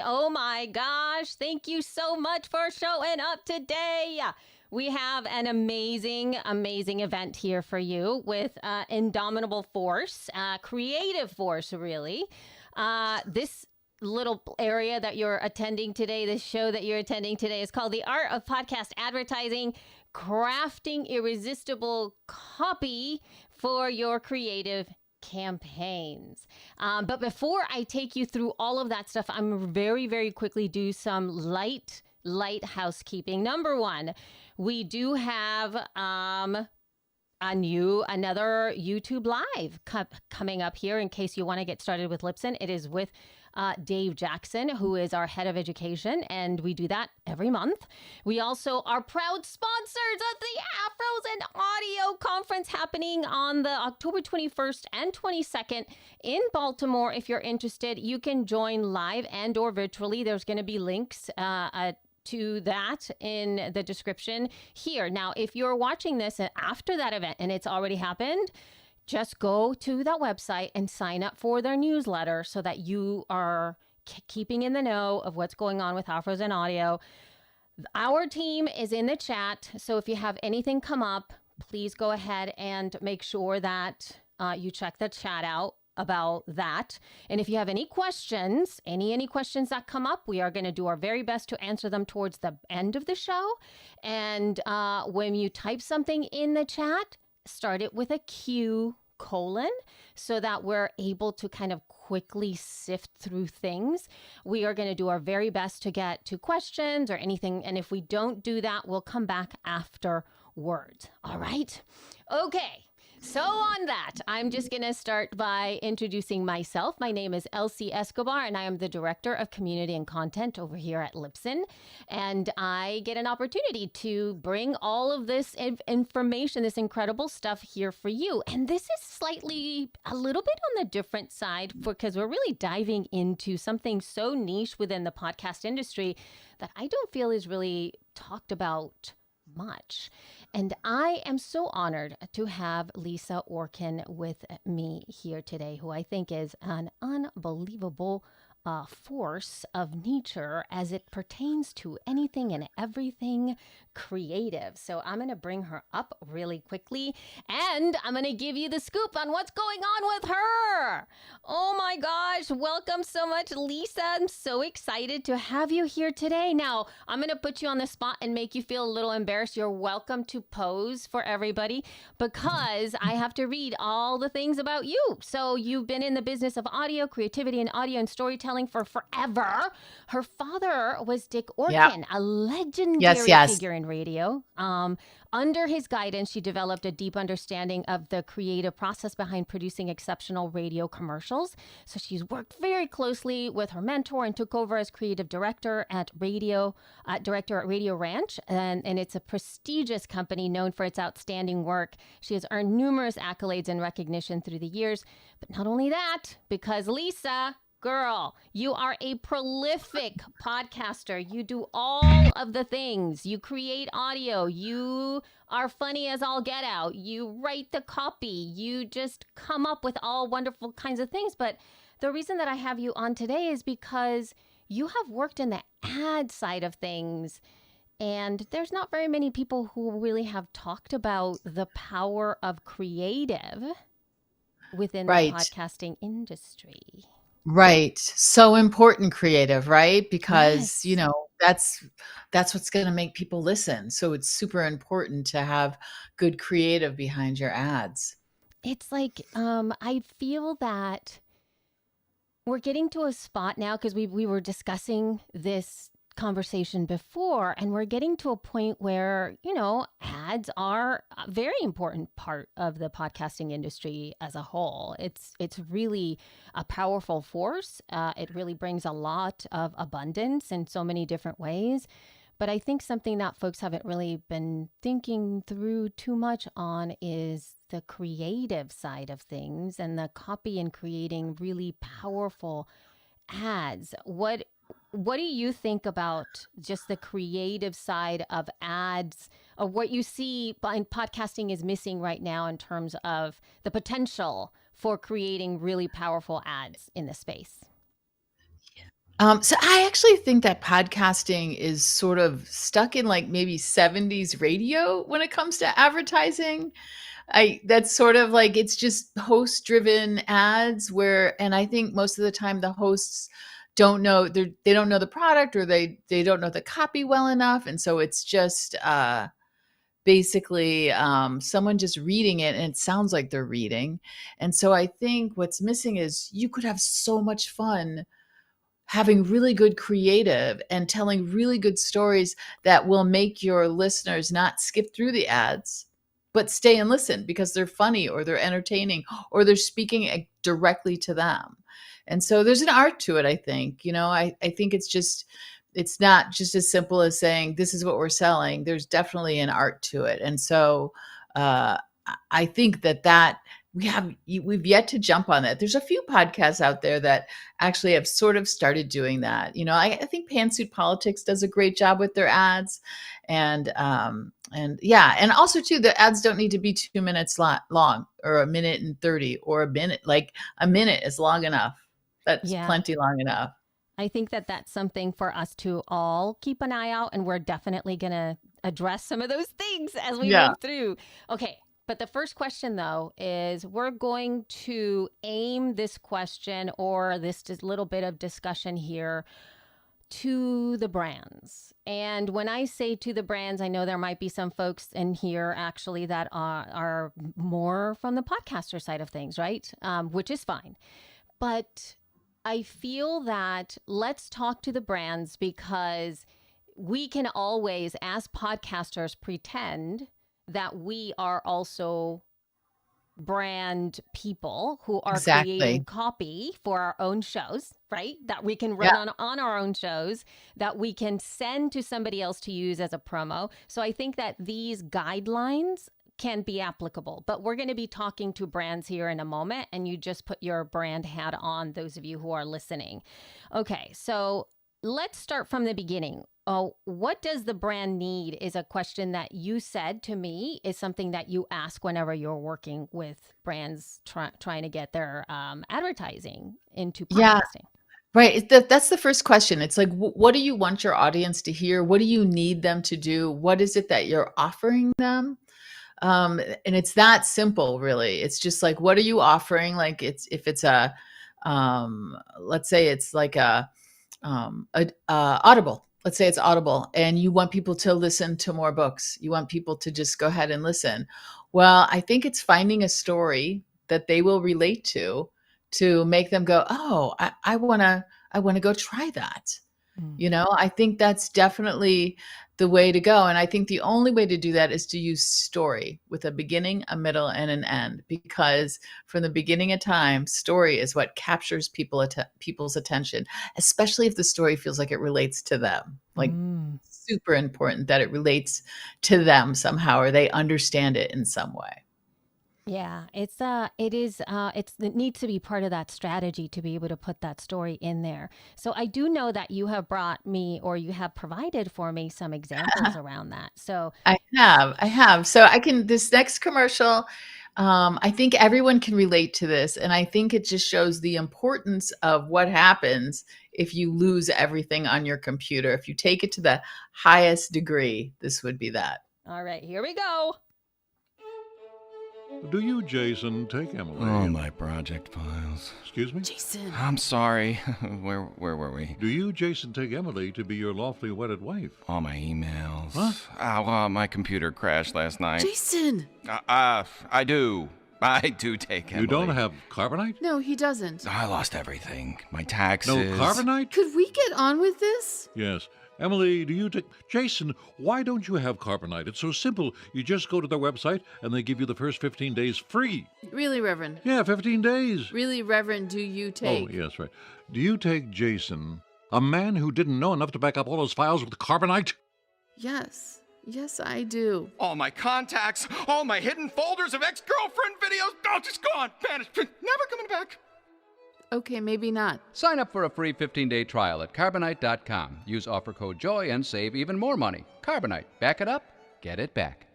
Oh my gosh. Thank you so much for showing up today. We have an amazing event here for you with indomitable force, creative force, really. This little area that you're attending today, this show that you're attending today is called The Art of Podcast Advertising, Crafting Irresistible Copy for Your Creative Campaigns. But before I take you through all of that stuff, I'm very quickly do some light housekeeping. Number one, we do have another YouTube live coming up here in case you want to get started with Libsyn. It is with Dave Jackson, who is our head of education, and we do that every month. We also are proud sponsors of the Afros and Audio Conference happening on the October 21st and 22nd in Baltimore. If you're interested, you can join live and or virtually. There's going to be links to that in the description here. Now, if you're watching this after that event and it's already happened, just go to that website and sign up for their newsletter so that you are keeping in the know of what's going on with Afros and Audio. Our team is in the chat, so if you have anything come up, please go ahead and make sure that you check the chat out about that. And if you have any questions, any questions that come up, we are going to do our very best to answer them towards the end of the show. And when you type something in the chat, start it with a Q : so that we're able to kind of quickly sift through things. We are going to do our very best to get to questions or anything. And if we don't do that, we'll come back afterwards. All right. Okay. So on that, I'm just going to start by introducing myself. My name is Elsie Escobar, and I am the Director of Community and Content over here at Libsyn. And I get an opportunity to bring all of this information, this incredible stuff here for you. And this is slightly a little bit on the different side because we're really diving into something so niche within the podcast industry that I don't feel is really talked about much. And I am so honored to have Lisa Orkin with me here today, who I think is an unbelievable force of nature as it pertains to anything and everything creative. So I'm going to bring her up really quickly, and I'm going to give you the scoop on what's going on with her. Oh my gosh, welcome so much, Lisa. I'm so excited to have you here today. Now, I'm going to put you on the spot and make you feel a little embarrassed. You're welcome to pose for everybody because I have to read all the things about you. So you've been in the business of audio, creativity, and audio and storytelling for forever. Her father was Dick Orkin, a legendary figure in radio. Under his guidance, she developed a deep understanding of the creative process behind producing exceptional radio commercials. So she's worked very closely with her mentor and took over as creative director at Radio Ranch. And it's a prestigious company known for its outstanding work. She has earned numerous accolades and recognition through the years. But not only that, because Lisa, girl, you are a prolific podcaster. You do all of the things. You create audio. You are funny as all get out. You write the copy. You just come up with all wonderful kinds of things. But the reason that I have you on today is because you have worked in the ad side of things. And there's not very many people who really have talked about the power of creative within the podcasting industry. Right. So important, creative, right? Because, you know, that's what's going to make people listen. So it's super important to have good creative behind your ads. It's like, I feel that we're getting to a spot now because we were discussing this conversation before, and we're getting to a point where, you know, ads are a very important part of the podcasting industry as a whole. It's really a powerful force. It really brings a lot of abundance in so many different ways. But I think something that folks haven't really been thinking through too much on is the creative side of things and the copy and creating really powerful ads. What do you think about just the creative side of ads, or what you see in podcasting is missing right now in terms of the potential for creating really powerful ads in the space? So I actually think that podcasting is sort of stuck in like maybe 70s radio when it comes to advertising. I That's sort of like it's just host driven ads and I think most of the time the hosts they don't know the product, or they don't know the copy well enough, and so it's just basically someone just reading it, and it sounds like they're reading. And so I think what's missing is you could have so much fun having really good creative and telling really good stories that will make your listeners not skip through the ads, but stay and listen because they're funny or they're entertaining or they're speaking directly to them. And so there's an art to it, I think. I think it's not just as simple as saying, this is what we're selling. There's definitely an art to it. And so I think that we've yet to jump on that. There's a few podcasts out there that actually have sort of started doing that. I think Pantsuit Politics does a great job with their ads, and yeah, and also too, the ads don't need to be 2 minutes long, or a minute and 30, or a minute. Like a minute is long enough. That's Yeah. plenty long enough. I think that that's something for us to all keep an eye out, and we're definitely going to address some of those things as we Yeah. move through. Okay. But the first question, though, is we're going to aim this question, or this just little bit of discussion here, to the brands. And when I say to the brands, I know there might be some folks in here actually that are more from the podcaster side of things, right? Which is fine. But I feel that let's talk to the brands, because we can always, as podcasters, pretend that we are also brand people who are creating Exactly. copy for our own shows, right? That we can Yeah. run on our own shows, that we can send to somebody else to use as a promo. So I think that these guidelines can be applicable, but we're going to be talking to brands here in a moment, and you just put your brand hat on, those of you who are listening. Okay, so let's start from the beginning. Oh, what does the brand need is a question that you said to me is something that you ask whenever you're working with brands trying to get their advertising into Yeah. podcasting. Right. That's the first question. It's like, what do you want your audience to hear? What do you need them to do? What is it that you're offering them? And it's that simple, really. It's just like, what are you offering? Like, if it's let's say it's like Audible. Let's say it's Audible, and you want people to listen to more books. You want people to just go ahead and listen. Well, I think it's finding a story that they will relate to make them go, oh, I want to go try that. Mm. I think that's definitely the way to go. And I think the only way to do that is to use story with a beginning, a middle, and an end, because from the beginning of time, story is what captures people's attention, especially if the story feels like it relates to them. Like, Mm. super important that it relates to them somehow, or they understand it in some way. Yeah, it needs to be part of that strategy to be able to put that story in there. So I do know that you have brought me, or you have provided for me, some examples around that. So I have. So this next commercial, I think everyone can relate to this. And I think it just shows the importance of what happens if you lose everything on your computer. If you take it to the highest degree, this would be that. all right, here we go. Do you, Jason, take Emily? Oh, my project files. Excuse me? Jason. I'm sorry. Where were we? Do you, Jason, take Emily to be your lawfully wedded wife? All my emails. Huh? My computer crashed last night. Jason! I do. I do take Emily. You don't have carbonite? No, he doesn't. I lost everything. My taxes. No carbonite? Could we get on with this? Yes. Emily, do you take... Jason, why don't you have carbonite? It's so simple. You just go to their website and they give you the first 15 days free. Really, Reverend? Yeah, 15 days. Really, Reverend, do you take? Oh, yes, right. Do you take Jason, a man who didn't know enough to back up all his files with carbonite? Yes. Yes, I do. All my contacts, all my hidden folders of ex-girlfriend videos. Oh, just gone. Vanished. Never coming back. Okay, maybe not. Sign up for a free 15-day trial at Carbonite.com. Use offer code JOY and save even more money. Carbonite. Back it up. Get it back.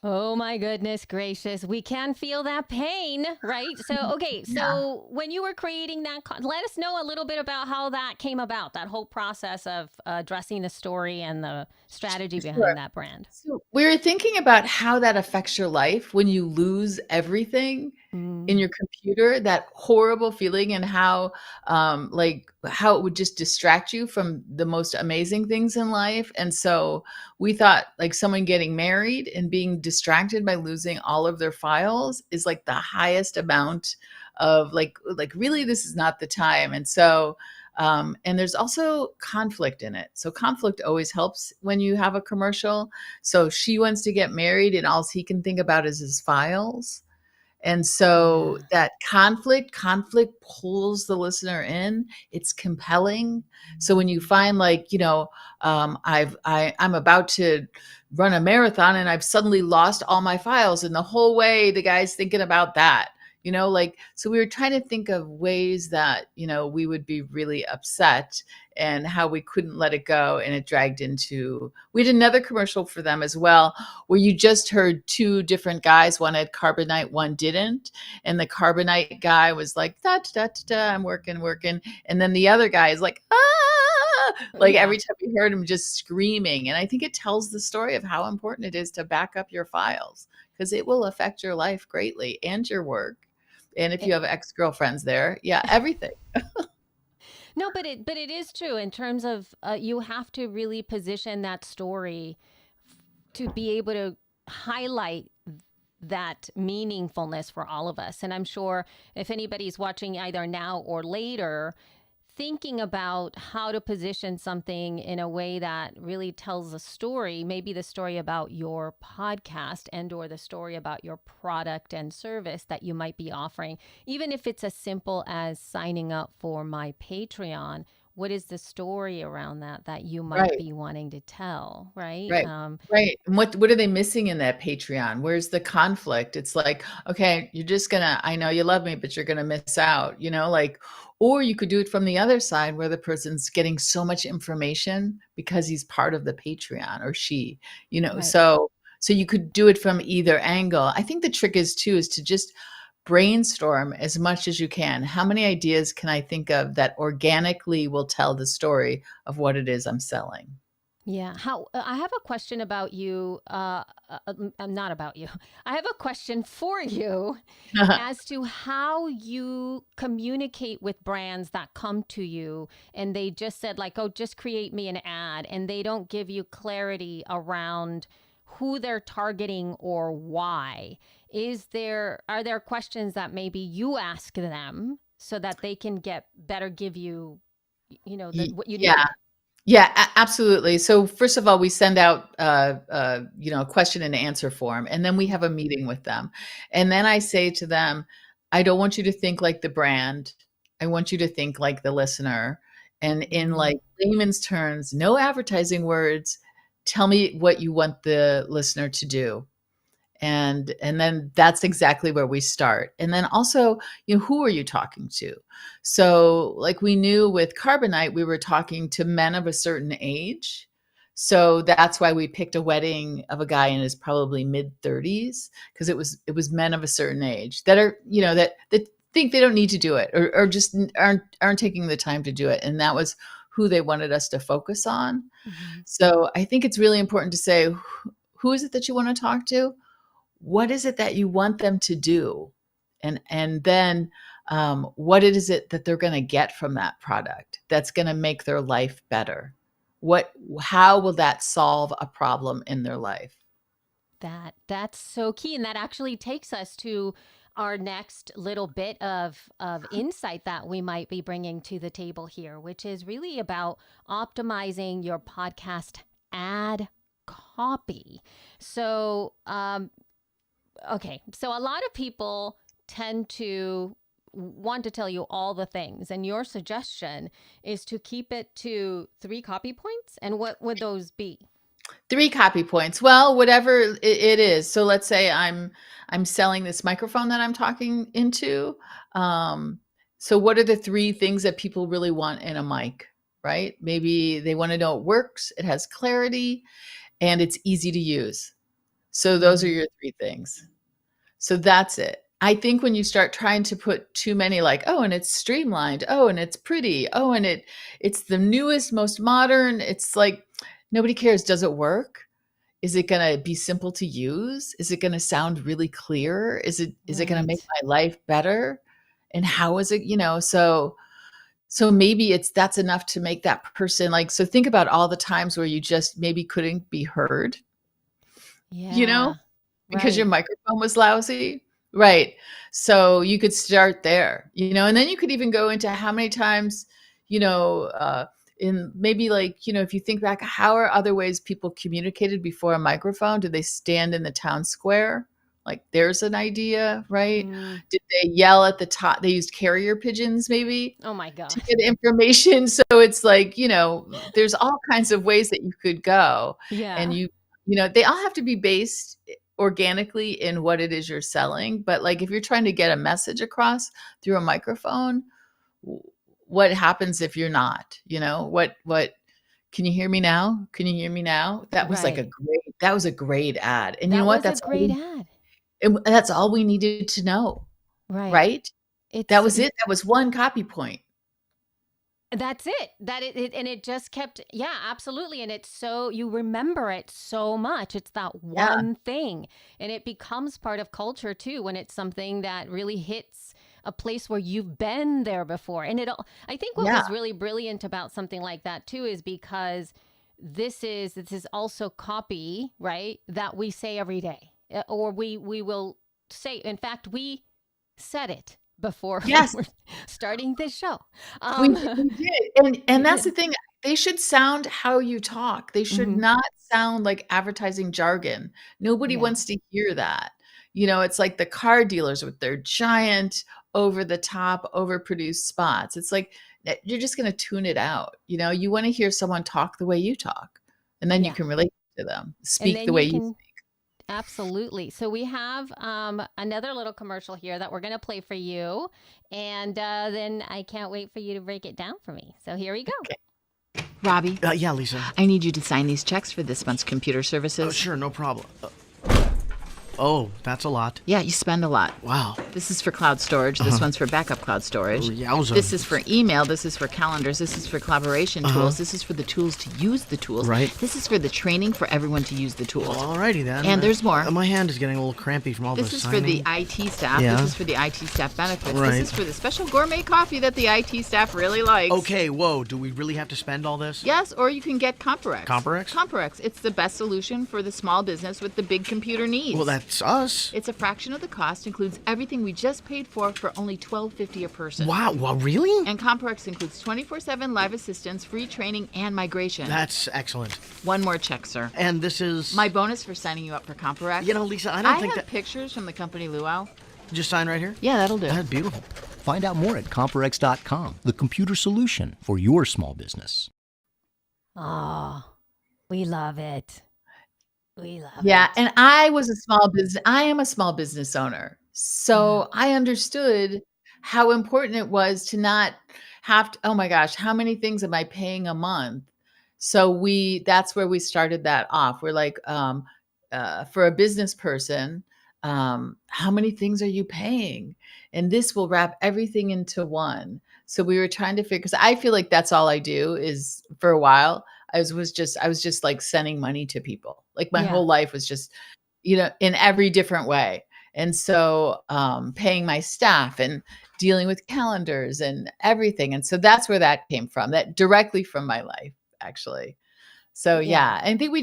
Oh my goodness gracious. We can feel that pain, right? So, okay. So, when you were creating that, let us know a little bit about how that came about, that whole process of addressing the story and the strategy Sure. behind that brand. So we were thinking about how that affects your life when you lose everything in Mm, your computer, that horrible feeling, and how like how it would just distract you from the most amazing things in life. And so we thought like someone getting married and being distracted by losing all of their files is like the highest amount of like really this is not the time. And so and there's also conflict in it. So conflict always helps when you have a commercial. So she wants to get married and all he can think about is his files. And so yeah. that conflict pulls the listener in. It's compelling. So when you find like, I'm about to run a marathon and I've suddenly lost all my files, and the whole way the guy's thinking about that. Like, so we were trying to think of ways that, we would be really upset and how we couldn't let it go. And it dragged into, we did another commercial for them as well, where you just heard two different guys. One had carbonite, one didn't. And the carbonite guy was like, da, da, da, da, da, I'm working. And then the other guy is like, ah, like Yeah. every time we heard him just screaming. And I think it tells the story of how important it is to back up your files, because it will affect your life greatly and your work. And if you have ex-girlfriends there, yeah, everything. No, but it is true in terms of you have to really position that story to be able to highlight that meaningfulness for all of us. And I'm sure if anybody's watching either now or later, thinking about how to position something in a way that really tells a story, maybe the story about your podcast and or the story about your product and service that you might be offering, even if it's as simple as signing up for my Patreon. What is the story around that you might Right. be wanting to tell, right? Right. Right. And what are they missing in that Patreon? Where's the conflict? It's like, okay, you're just gonna, I know you love me, but you're gonna miss out, like, or you could do it from the other side where the person's getting so much information because he's part of the Patreon, or she, Right. so you could do it from either angle. I think the trick is to just brainstorm as much as you can. How many ideas can I think of that organically will tell the story of what it is I'm selling? Yeah. How I have a question about you. Not about you. I have a question for you as to how you communicate with brands that come to you and they just said like, "Oh, just create me an ad," and they don't give you clarity around who they're targeting or why. Are there questions that maybe you ask them so that they can get better give you, what you Yeah. need? Yeah, absolutely. So first of all, we send out, a question and answer form, and then we have a meeting with them. And then I say to them, I don't want you to think like the brand. I want you to think like the listener. And in Mm, like layman's terms, no advertising words. Tell me what you want the listener to do. And then that's exactly where we start. And then also, who are you talking to? So like we knew with carbonite we were talking to men of a certain age. So that's why we picked a wedding of a guy in his probably mid 30s, because it was men of a certain age that are, that think they don't need to do it, or just aren't taking the time to do it. And that was who they wanted us to focus on. mhm. So I think it's really important to say, who is it that you want to talk to? What is it that you want them to do? And then what is it that they're going to get from that product that's going to make their life better? How will that solve a problem in their life? That's so key, and that actually takes us to our next little bit of insight that we might be bringing to the table here, which is really about optimizing your podcast ad copy. So, okay, so a lot of people tend to want to tell you all the things, and your suggestion is to keep it to 3 copy points. And what would those be? 3 copy points. Well, whatever it is. So let's say I'm selling this microphone that I'm talking into. So what are the 3 things that people really want in a mic, right? Maybe they want to know it works, it has clarity, and it's easy to use. So those are your 3 things. So that's it. I think when you start trying to put too many like, oh, and it's streamlined, oh, and it's pretty, oh, and it's the newest, most modern, it's like nobody cares. Does it work? Is it going to be simple to use? Is it going to sound really clear? Is it going to make Right. my life better? And how is it, so maybe that's enough to make that person like, so think about all the times where you just maybe couldn't be heard, you know? Yeah. Because your Right. microphone was lousy? Right. So you could start there, and then you could even go into how many times, in maybe like, if you think back, how are other ways people communicated before a microphone? Did they stand in the town square? Like there's an idea, right? Mm. Did they yell at the top? They used carrier pigeons maybe Oh my God. to get information. So it's like, there's all kinds of ways that you could go. And Yeah. they all have to be based organically in what it is you're selling. But like if you're trying to get a message across through a microphone, what happens if you're not? What can you hear me now? Can you hear me now? That was like Right. that was a great ad. And you know That what? was a great ad. That's all we needed to know, Right. right? That It's was it. That was one copy point. That's it. And it just kept, yeah, absolutely. And it's so, you remember it so much. It's that Yeah. one thing. And it becomes part of culture too when it's something that really hits a place where you've been there before. And I think what Yeah. was really brilliant about something like that too is because this is also copy, right? That we say every day. Or we will say, in fact, we said it before we Yes. were starting this show. We did. And that's Yeah. the thing. They should sound how you talk. They should Mhm. not sound like advertising jargon. Nobody Yeah. wants to hear that. It's like the car dealers with their giant over the top, overproduced spots. It's like you're just going to tune it out. You want to hear someone talk the way you talk, and then you Yeah. can relate to them, And speak then the way you you can speak. absolutely. So we have another little commercial here that we're going to play for you. And then I can't wait for you to break it down for me. So here we go. Okay. Robbie, Yeah, Lisa. I need you to sign these checks for this month's computer services. Oh, sure, no problem. Oh, that's a lot. Yeah, you spend a lot. Wow. This is for cloud storage. This one's for backup cloud storage. Oh, yowza. This is for email. This is for calendars. This is for collaboration tools. This is for the tools to use the tools. Right. This is for the training for everyone to use the tools. Alrighty then. And there's more. My hand is getting a little crampy from all This the is signing. for the IT staff. Yeah. This is for the IT staff benefits. Right. This is for the special gourmet coffee that the IT staff really likes. Okay, whoa, do we really have to spend all this? Yes, or you can get Compurex. Compurex? Compurex. It's the best solution for the small business with the big computer needs. Well, that's us. It's a fraction of the cost, includes everything we just paid for only $12.50 a person. Wow, well, really? And Compurex includes 24/7 live assistance, free training, and migration. That's excellent. One more check, sir. And this is... My bonus for signing you up for Compurex. Lisa, I don't think have that... pictures from the company Luau. Just sign right here? Yeah, that'll do. That's beautiful. Find out more at compurex.com, the computer solution for your small business. Oh, we love it. We love Yeah, it. and I am a small business owner. So I understood how important it was to not have to, oh my gosh, how many things am I paying a month? So that's where we started that off. We're like, for a business person, how many things are you paying? And this will wrap everything into one. So we were trying to figure, because I feel like that's all I do is for a while. I was just like sending money to people. Like my Yeah. whole life was just, in every different way. And so paying my staff and dealing with calendars and everything. And so that's where that came from, that directly from my life, actually. So yeah, I think we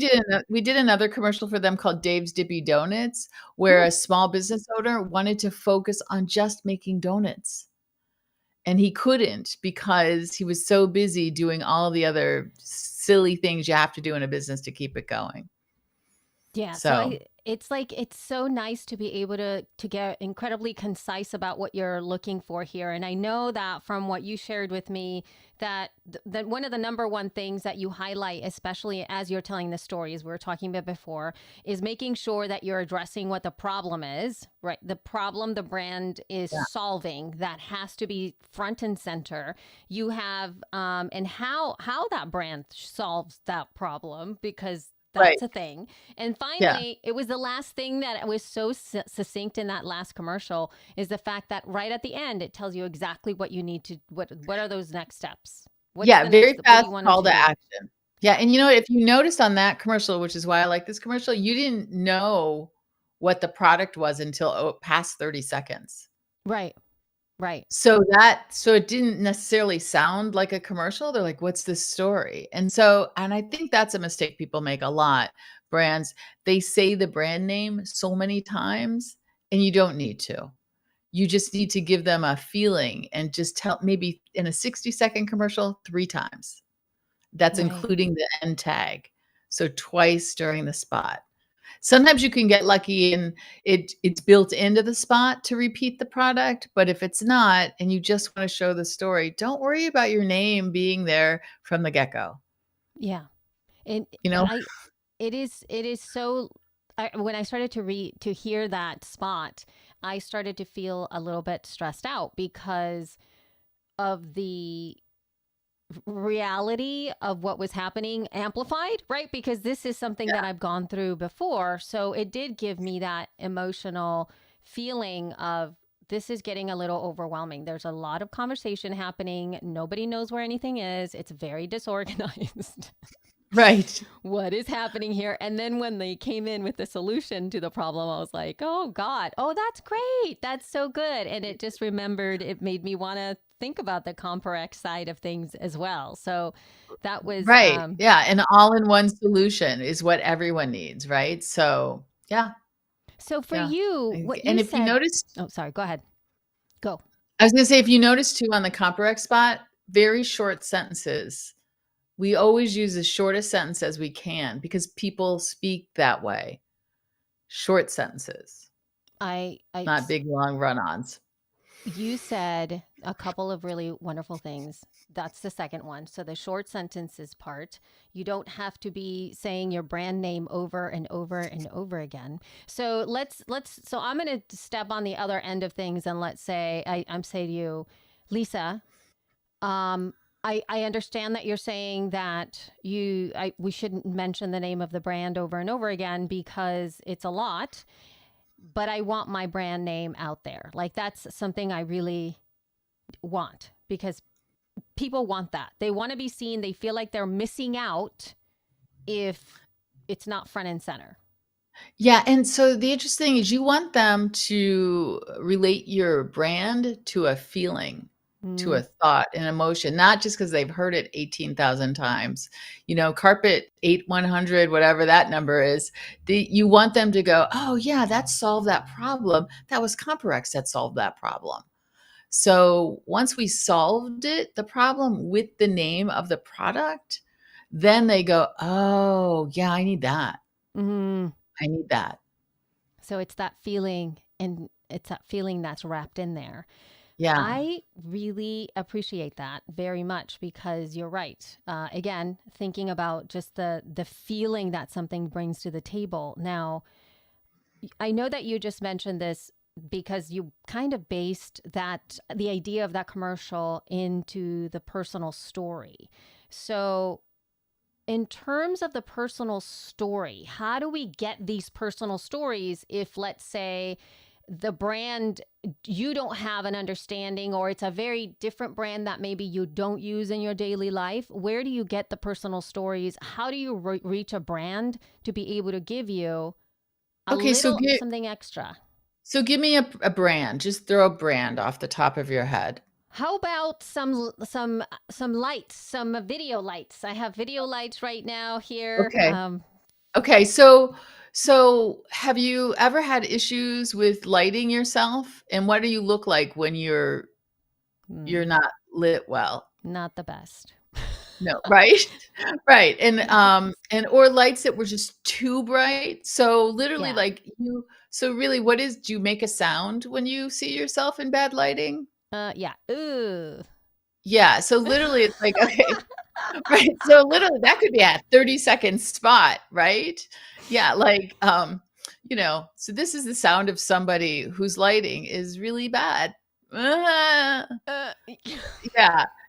did another commercial for them called Dave's Dippy Donuts, where a small business owner wanted to focus on just making donuts. And he couldn't because he was so busy doing all the other silly things you have to do in a business to keep it going. Yeah. So it's like, it's so nice to be able to get incredibly concise about what you're looking for here. And I know that from what you shared with me, that one of the number one things that you highlight, especially as you're telling the stories we were talking about before, is making sure that you're addressing what the problem is, right? The problem the brand is solving, that has to be front and center. You have, and how that brand solves that problem, because That's a thing. And Yeah. finally, it was the last thing that was so succinct in that last commercial is the fact that right at the end, it tells you exactly what you need to, what are those next steps? What's Yeah, the very next, what do fast you want them call to to do? action. Yeah, and you know what? If you noticed on that commercial, which is why I like this commercial, you didn't know what the product was until past 30 seconds. Right. Right. So it didn't necessarily sound like a commercial. They're like, "What's this story?" And I think that's a mistake people make a lot. Brands, they say the brand name so many times, and you don't need to. You just need to give them a feeling and just tell maybe in a 60-second commercial 3 times. That's Right. including the end tag. So twice during the spot. Sometimes you can get lucky and it's built into the spot to repeat the product, but if it's not and you just want to show the story, don't worry about your name being there from the get-go. Yeah. And You know? it is so, when I started to hear that spot, I started to feel a little bit stressed out because of the reality of what was happening amplified, right? Because this is something that I've gone through before. So it did give me that emotional feeling of this is getting a little overwhelming. There's a lot of conversation happening. Nobody knows where anything is. It's very disorganized. Right. What is happening here? And then when they came in with the solution to the problem, I was like, oh God, oh, that's great. That's so good. And it just it made me want to think about the ComforX side of things as well. So that was Right. Yeah. An all-in-one solution is what everyone needs, right? So yeah. So for Yeah. you, what And you if you said, noticed, oh, sorry, go ahead. Go. I was gonna say, if you notice too on the ComforX spot, very short sentences. We always use the shortest sentence as we can because people speak that way. Short sentences, not big long run-ons. You said a couple of really wonderful things. That's the second one. So the short sentences part, you don't have to be saying your brand name over and over and over again. So so I'm going to step on the other end of things and let's say I'm saying to you, Lisa, I understand that you're saying that we shouldn't mention the name of the brand over and over again because it's a lot, but I want my brand name out there. Like that's something I really want because people want that. They want to be seen. They feel like they're missing out if it's not front and center. Yeah, and so the interesting is you want them to relate your brand to a feeling, to a thought, an emotion, not just because they've heard it 18,000 times. You know, carpet 8100, whatever that number is, you want them to go, oh yeah, that solved that problem. That was ComforX that solved that problem. So once we solved the problem with the name of the product, then they go, oh yeah, I need that. I need that. So it's that feeling, and it's that feeling that's wrapped in there. Yeah. I really appreciate that very much because you're right. Again, thinking about just the feeling that something brings to the table. Now, I know that you just mentioned this because you kind of based the idea of that commercial into the personal story. So in terms of the personal story, how do we get these personal stories if, let's say, the brand, you don't have an understanding or it's a very different brand that maybe you don't use in your daily life? Where do you get the personal stories? How do you reach a brand to be able to give you something extra? So give me a brand. Just throw a brand off the top of your head. How about some lights, some video lights? I have video lights right now here. Okay. Okay. So have you ever had issues with lighting yourself? And what do you look like when you're not lit well? Not the best. No, right? Right. And or lights that were just too bright. So literally so really do you make a sound when you see yourself in bad lighting? Yeah. Ooh. Yeah. So literally it's like, okay. Right. So literally that could be a 30-second spot, right? Yeah. Like, so this is the sound of somebody whose lighting is really bad. Yeah.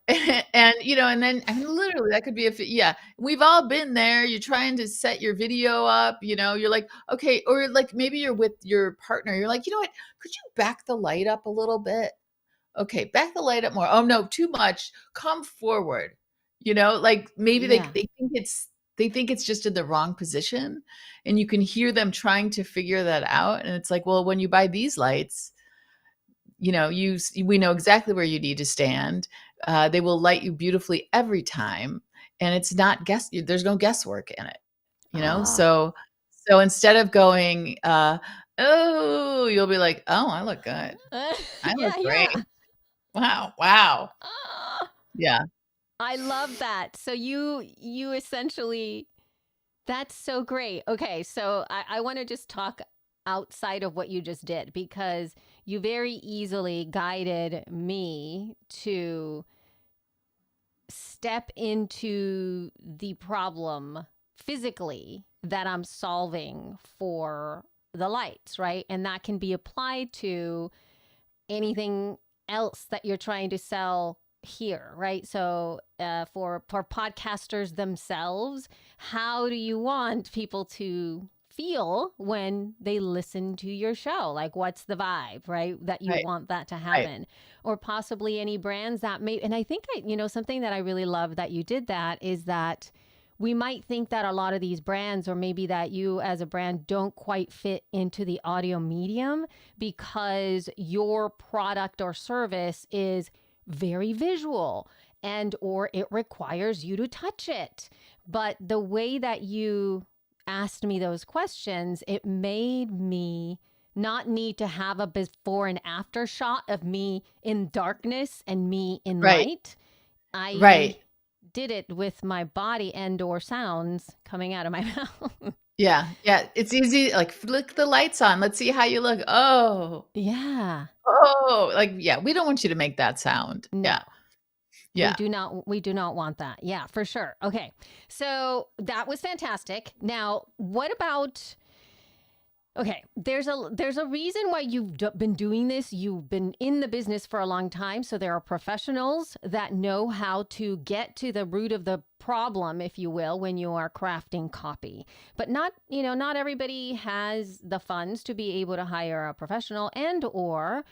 And and then literally that could be yeah, we've all been there. You're trying to set your video up, you're like, okay, or like maybe you're with your partner. You're like, you know what? Could you back the light up a little bit? Okay, back the light up more. Oh no, too much. Come forward. Like maybe Yeah. they think it's just in the wrong position, and you can hear them trying to figure that out. And it's like, well, when you buy these lights, we know exactly where you need to stand. They will light you beautifully every time, and it's not there's no guesswork in it. Ah. So instead of going, oh, you'll be like, oh, I look good. I look great. Yeah. Wow. Ah, Yeah. I love that. So you essentially, that's so great. Okay, so I want to just talk outside of what you just did, because you very easily guided me to step into the problem physically that I'm solving for the lights, right? And that can be applied to anything else that you're trying to sell here, right? So for podcasters themselves, how do you want people to feel when they listen to your show? Like, what's the vibe, right? That you Right. want that to Right. happen. Or possibly any brands that may, and I think something that I really love that you did that is that we might think that a lot of these brands, or maybe that you as a brand, don't quite fit into the audio medium because your product or service is very visual or it requires you to touch it. But the way that you asked me those questions, it made me not need to have a before and after shot of me in darkness and me in Right. light. I Right. did it with my body and or sounds coming out of my mouth. Yeah. Yeah. It's easy. Like, flick the lights on. Let's see how you look. Yeah. Like, yeah, we don't want you to make that sound. No. Yeah. Yeah. We do not want that. Yeah, for sure. Okay. So that was fantastic. Now, what about okay, there's a reason why you've been doing this. You've been in the business for a long time, so there are professionals that know how to get to the root of the problem, if you will, when you are crafting copy. But not everybody has the funds to be able to hire a professional, and or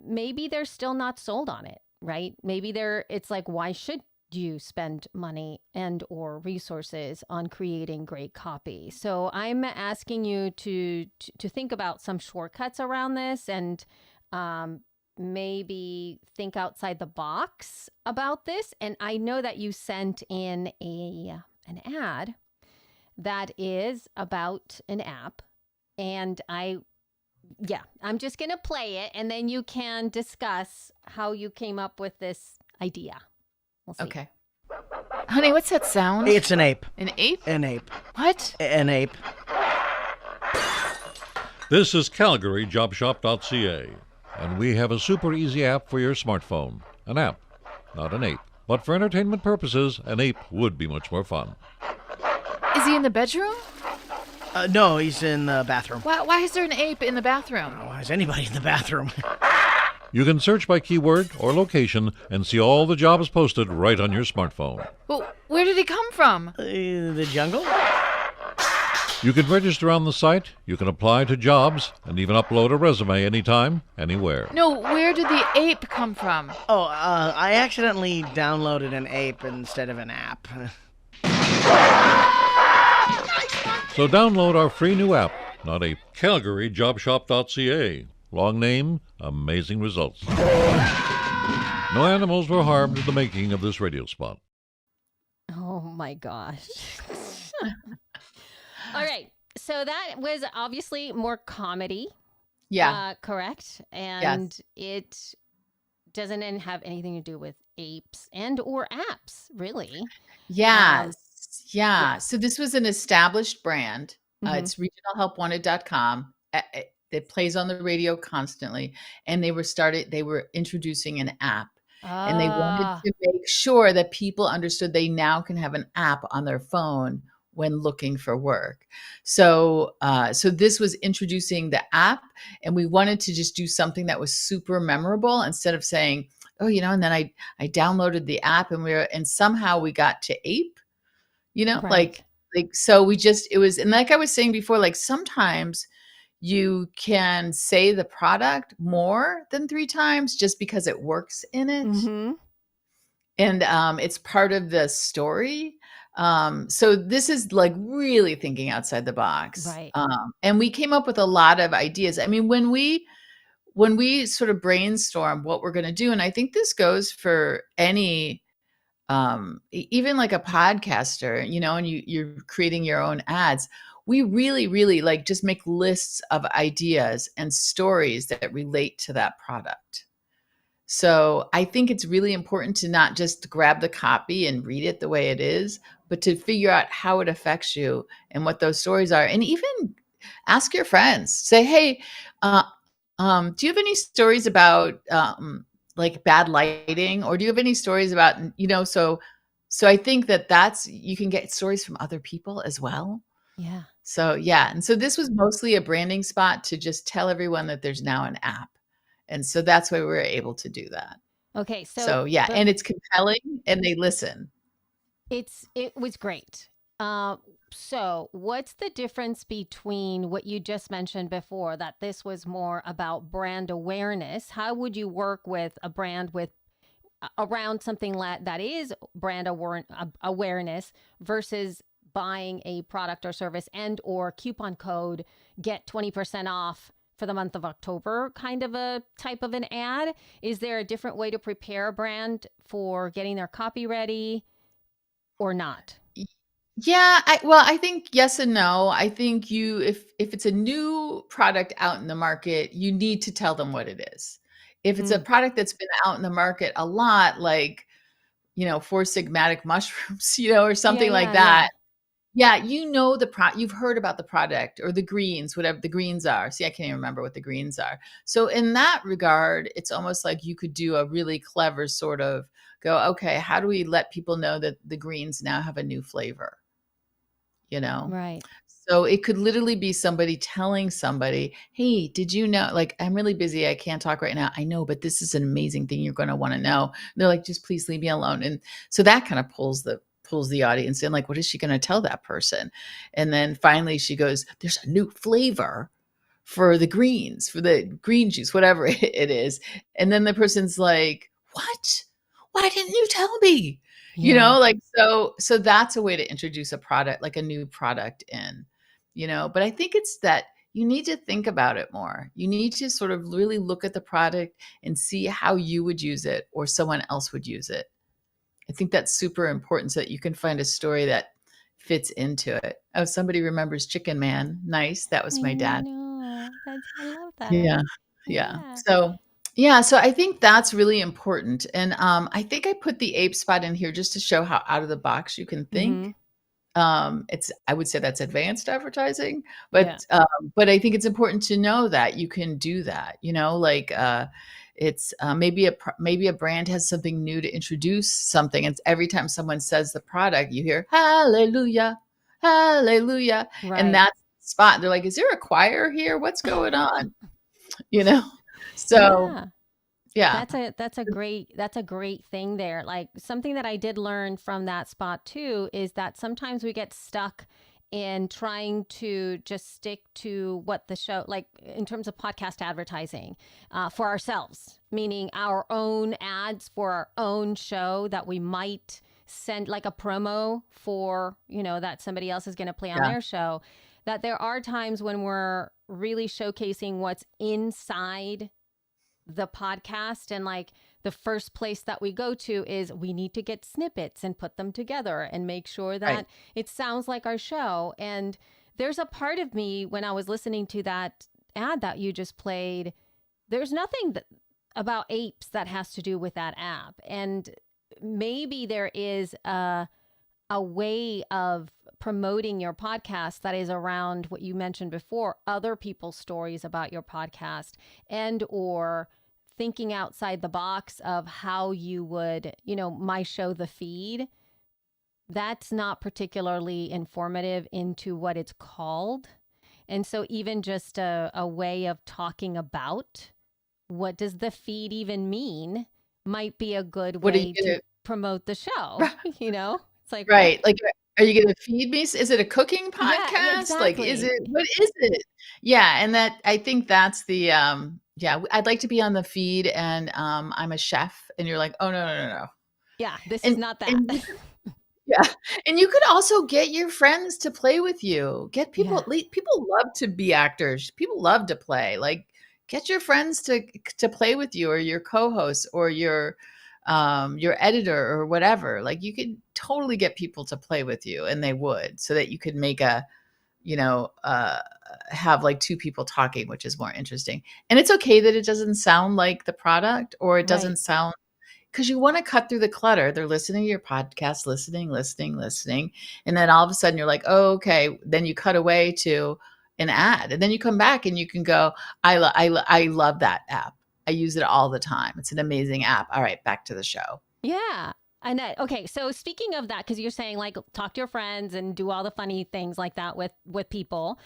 maybe they're still not sold on it, right? Maybe it's like, why should you spend money and or resources on creating great copy? So I'm asking you to think about some shortcuts around this, and maybe think outside the box about this. And I know that you sent in an ad that is about an app, and I'm just going to play it, and then you can discuss how you came up with this idea. We'll see. Okay. Honey, what's that sound? It's an ape. An ape? An ape. What? An ape. This is CalgaryJobShop.ca, and we have a super easy app for your smartphone. An app, not an ape. But for entertainment purposes, an ape would be much more fun. Is he in the bedroom? No, he's in the bathroom. Why is there an ape in the bathroom? Why is anybody in the bathroom? You can search by keyword or location and see all the jobs posted right on your smartphone. Well, where did he come from? The jungle? You can register on the site, you can apply to jobs, and even upload a resume anytime, anywhere. No, where did the ape come from? Oh, I accidentally downloaded an ape instead of an app. So download our free new app, not ape, CalgaryJobShop.ca. Long name, amazing results. No animals were harmed in the making of this radio spot. Oh my gosh. All right. So that was obviously more comedy. Yeah. Correct. And it doesn't have anything to do with apes and or apps, really. Yes. So this was an established brand. It's regionalhelpwanted.com. It plays on the radio constantly. And they were introducing an app. And they wanted to make sure that people understood they now can have an app on their phone when looking for work. So this was introducing the app, and we wanted to just do something that was super memorable instead of saying, oh, and then I downloaded the app and somehow we got to ape, Right. so it was, and like I was saying before, like sometimes you can say the product more than 3 times just because it works in it. Mm-hmm. And it's part of the story. So this is like really thinking outside the box. Right. And we came up with a lot of ideas. I mean, when we sort of brainstorm what we're going to do, and I think this goes for any even like a podcaster, and you're creating your own ads, we really, really like just make lists of ideas and stories that relate to that product. So I think it's really important to not just grab the copy and read it the way it is, but to figure out how it affects you and what those stories are. And even ask your friends, say, hey, uh, do you have any stories about like bad lighting, or do you have any stories about, so I think you can get stories from other people as well. Yeah. So yeah. And so this was mostly a branding spot to just tell everyone that there's now an app. And so that's why we were able to do that. Okay. So So, yeah, and it's compelling and they listen. it was great. Uh, so what's the difference between what you just mentioned before, that this was more about brand awareness? How would you work with a brand with around something that is brand awareness versus buying a product or service and or coupon code, get 20% off for the month of October, kind of a type of an ad? Is there a different way to prepare a brand for getting their copy ready or not? Yeah, I think yes and no. I think if it's a new product out in the market, you need to tell them what it is. If it's a Mm. product that's been out in the market a lot, like, Four Sigmatic mushrooms, or Yeah, something like yeah, yeah. that. Yeah, you've heard about the product or the greens, whatever the greens are. See, I can't even remember what the greens are. So in that regard, it's almost like you could do a really clever sort of go, okay, how do we let people know that the greens now have a new flavor? you know? Right. So it could literally be somebody telling somebody, hey, did you know, like, I'm really busy. I can't talk right now. I know, but this is an amazing thing you're going to want to know. And they're like, just please leave me alone. And so that kind of pulls the audience in, like, what is she going to tell that person? And then finally she goes, there's a new flavor for the greens, for the green juice, whatever it is. And then the person's like, what? Why didn't you tell me? Yeah. Like, so that's a way to introduce a product, like a new product but I think it's that you need to think about it more. You need to sort of really look at the product and see how you would use it or someone else would use it. I think that's super important so that you can find a story that fits into it. Oh, somebody remembers Chicken Man. Nice. That was my I dad. know. I love that. Yeah. Yeah. Yeah. So I think that's really important. And I think I put the ape spot in here just to show how out of the box you can Mm-hmm. think. I would say that's advanced advertising, Yeah. but I think it's important to know that you can do that, like it's maybe a brand has something new to introduce something. And every time someone says the product, you hear hallelujah, hallelujah. And Right. that's the spot. They're like, is there a choir here? What's going on? You know? So Yeah. yeah. That's a great thing there. Like, something that I did learn from that spot too is that sometimes we get stuck in trying to just stick to what the show, like in terms of podcast advertising, for ourselves, meaning our own ads for our own show that we might send, like a promo for, that somebody else is going to play on Yeah. their show. That there are times when we're really showcasing what's inside the podcast, and like the first place that we go to is we need to get snippets and put them together and make sure Right. that it sounds like our show. And there's a part of me when I was listening to that ad that you just played, there's nothing about apes that has to do with that app. And maybe there is a way of promoting your podcast that is around what you mentioned before, other people's stories about your podcast, and or thinking outside the box of how you would, my show, The Feed, that's not particularly informative into what it's called. And so even just a way of talking about what does the feed even mean might be a good What are way you to gonna promote the show. It's like, right? Like, are you going to feed me? Is it a cooking yeah, podcast? Like, is exactly. it? What is it? Yeah, and I think that's the yeah. I'd like to be on the feed, and I'm a chef, and you're like, oh no. Yeah, this is And not that. and yeah, and you could also get your friends to play with you. Get Yeah. people love to be actors. People love to play. Like, get your friends to play with you, or your co-host, or your editor, or whatever. Like, you could totally get people to play with you, and they would, so that you could make have like two people talking, which is more interesting. And it's okay that it doesn't sound like the product, or it Right. doesn't sound, because you want to cut through the clutter. They're listening to your podcast, listening. And then all of a sudden you're like, oh, okay. Then you cut away to an ad, and then you come back and you can go, I love that app. I use it all the time. It's an amazing app. All right, back to the show. Yeah. Annette, okay, so speaking of that, because you're saying like talk to your friends and do all the funny things like that with people.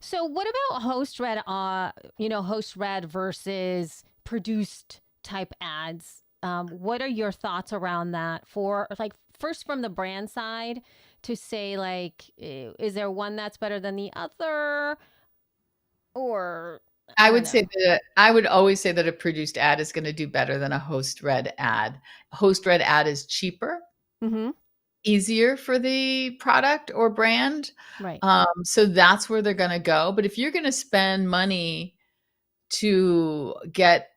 So what about host read versus produced type ads? What are your thoughts around that, for like, first from the brand side, to say like, is there one that's better than the other? Or I don't would know. say that I would always say that a produced ad is going to do better than a host read ad. Host read ad is cheaper, Mm-hmm. easier for the product or brand. Right. So that's where they're going to go. But if you're going to spend money to get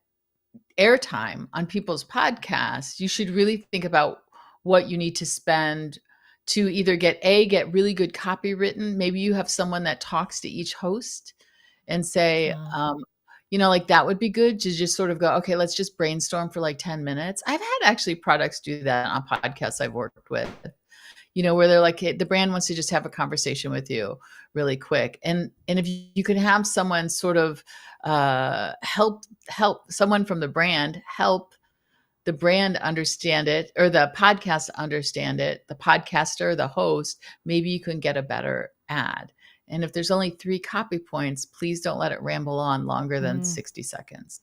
airtime on people's podcasts, you should really think about what you need to spend to either get really good copy written. Maybe you have someone that talks to each host and say, like, that would be good to just sort of go, okay, let's just brainstorm for like 10 minutes. I've had actually products do that on podcasts I've worked with, where they're like, hey, the brand wants to just have a conversation with you really quick. And if you can have someone sort of help someone from the brand help the brand understand it, or the podcast understand it, the podcaster, the host, maybe you can get a better ad. And if there's only 3 copy points, please don't let it ramble on longer than 60 seconds.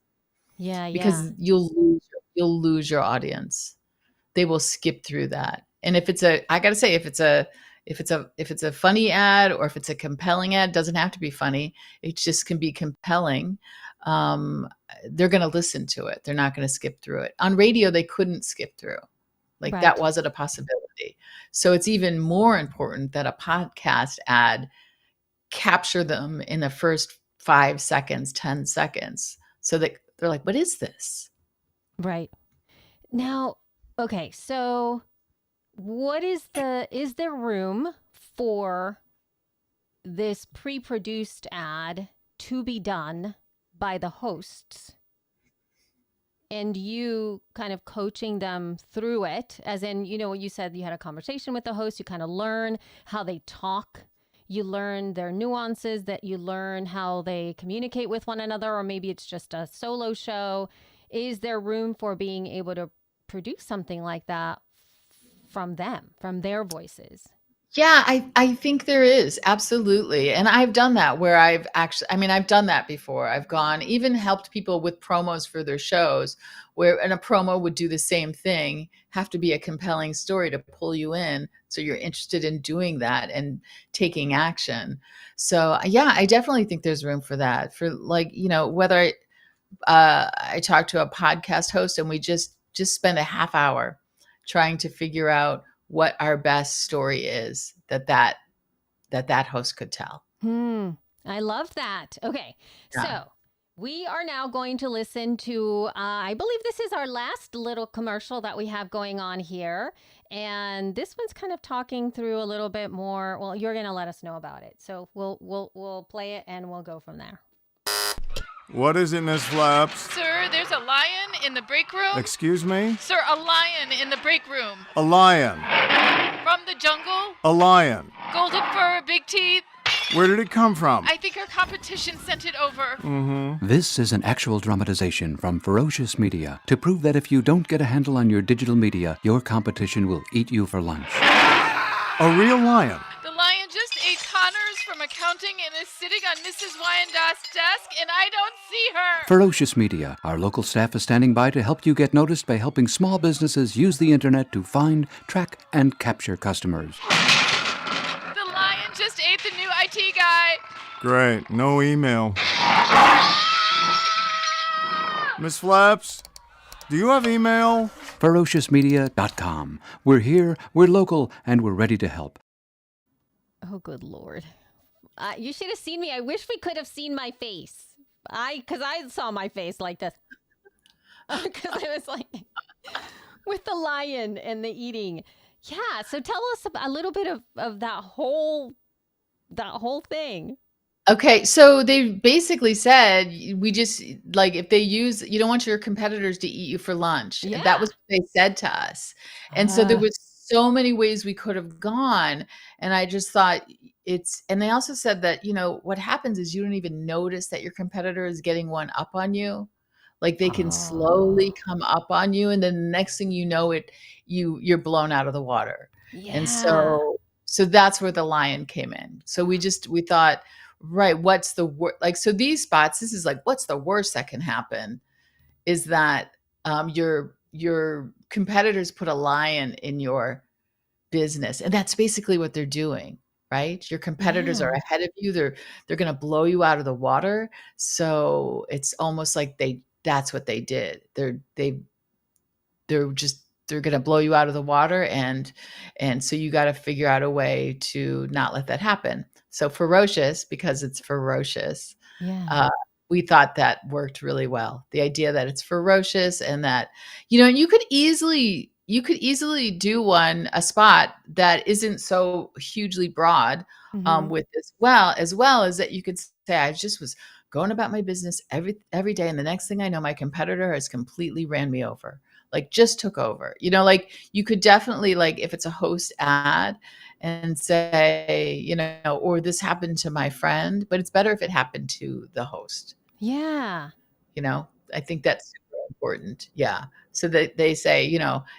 Yeah. Because you'll lose your audience. They will skip through that. And if it's I got to say, if it's a funny ad, or if it's a compelling ad, it doesn't have to be funny. It just can be compelling. They're going to listen to it. They're not going to skip through it. On radio, they couldn't skip through. Like, that wasn't a possibility. So it's even more important that a podcast ad capture them in the first 5 seconds, 10 seconds, so that they're like, what is this? Right. Now, okay, so is there room for this pre-produced ad to be done by the hosts, and you kind of coaching them through it? As in, you said you had a conversation with the host, you kind of learn how they talk, you learn their nuances, that you learn how they communicate with one another, or maybe it's just a solo show. Is there room for being able to produce something like that from them, from their voices? Yeah, I think there is. Absolutely. And I've done that, where I've done that before. I've even helped people with promos for their shows, and a promo would do the same thing, have to be a compelling story to pull you in, so you're interested in doing that and taking action. So yeah, I definitely think there's room for that. For like, whether I talk to a podcast host and we just spend a half hour trying to figure out what our best story is that host could tell. I love that. Okay. Yeah. So we are now going to listen to, I believe this is our last little commercial that we have going on here. And this one's kind of talking through a little bit more. Well, you're going to let us know about it. So we'll play it and we'll go from there. What is it, Miss Flaps? Sir, there's a lion in the break room. Excuse me? Sir, a lion in the break room. A lion. From the jungle. A lion. Golden fur, big teeth. Where did it come from? I think our competition sent it over. Mm-hmm. This is an actual dramatization from Ferocious Media to prove that if you don't get a handle on your digital media, your competition will eat you for lunch. A real lion. The lion just ate Connors from accounting and is sitting on Mrs. Wyandott's desk, and I don't see her. Ferocious Media. Our local staff is standing by to help you get noticed by helping small businesses use the internet to find, track, and capture customers. The lion just ate the new IT guy. Great. No email. Miss Flaps, do you have email? ferociousmedia.com. We're here, we're local, and we're ready to help. Oh, good Lord. You should have seen me. I wish we could have seen my face. Because I saw my face like this. Because I was like, with the lion and the eating. Yeah, so tell us a little bit of that whole thing. Okay, so they basically said we just like if they use you don't want your competitors to eat you for lunch. Yeah. That was what they said to us. And so there was so many ways we could have gone. And I just thought and they also said that, what happens is you don't even notice that your competitor is getting one up on you. Like they can slowly come up on you. And then the next thing you know you're blown out of the water. Yeah. And so that's where the lion came in. So we thought, right, what's the worst? Like, so these spots, this is like, what's the worst that can happen is that your competitors put a lion in your business. And that's basically what they're doing, right? Your competitors are ahead of you. They're going to blow you out of the water. So it's almost like that's what they did. They're going to blow you out of the water. And so you got to figure out a way to not let that happen. So ferocious, because it's ferocious. Yeah. We thought that worked really well. The idea that it's ferocious and that, you could easily do a spot that isn't so hugely broad with as well as that you could say, I just was going about my business every day. And the next thing I know, my competitor has completely ran me over, like just took over, like you could definitely like, if it's a host ad and say, or this happened to my friend, but it's better if it happened to the host. Yeah. I think that's super important. Yeah. So that they say,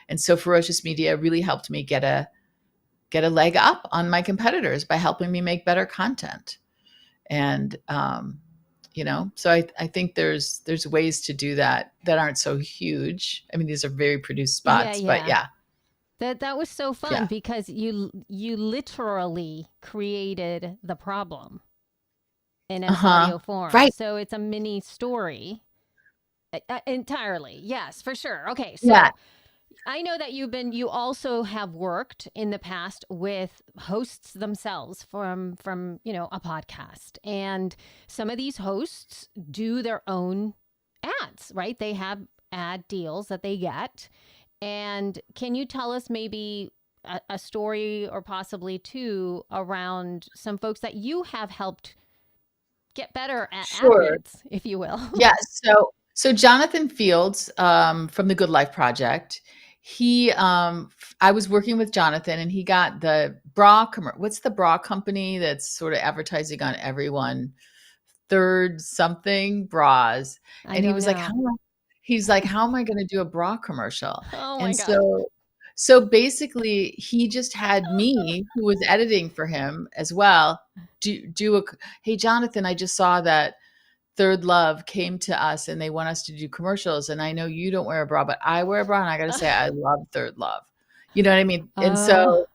and so Ferocious Media really helped me get a leg up on my competitors by helping me make better content. And, so I think there's ways to do that aren't so huge. I mean, these are very produced spots, but yeah. That was so fun because you literally created the problem in an audio form. Right. So it's a mini story entirely. Yes, for sure. Okay. So I know that you also have worked in the past with hosts themselves from a podcast, and some of these hosts do their own ads, right? They have ad deals that they get. And can you tell us maybe a story or possibly two around some folks that you have helped get better at ads, if you will? Yes. So Jonathan Fields from the Good Life Project, I was working with Jonathan and he got the bra what's the bra company that's sort of advertising on everyone? Third something bras. And he was like, how am I going to do a bra commercial? Oh my and God. so basically he just had me, who was editing for him as well, hey, Jonathan, I just saw that Third Love came to us and they want us to do commercials. And I know you don't wear a bra, but I wear a bra. And I got to say, I love Third Love. You know what I mean? And so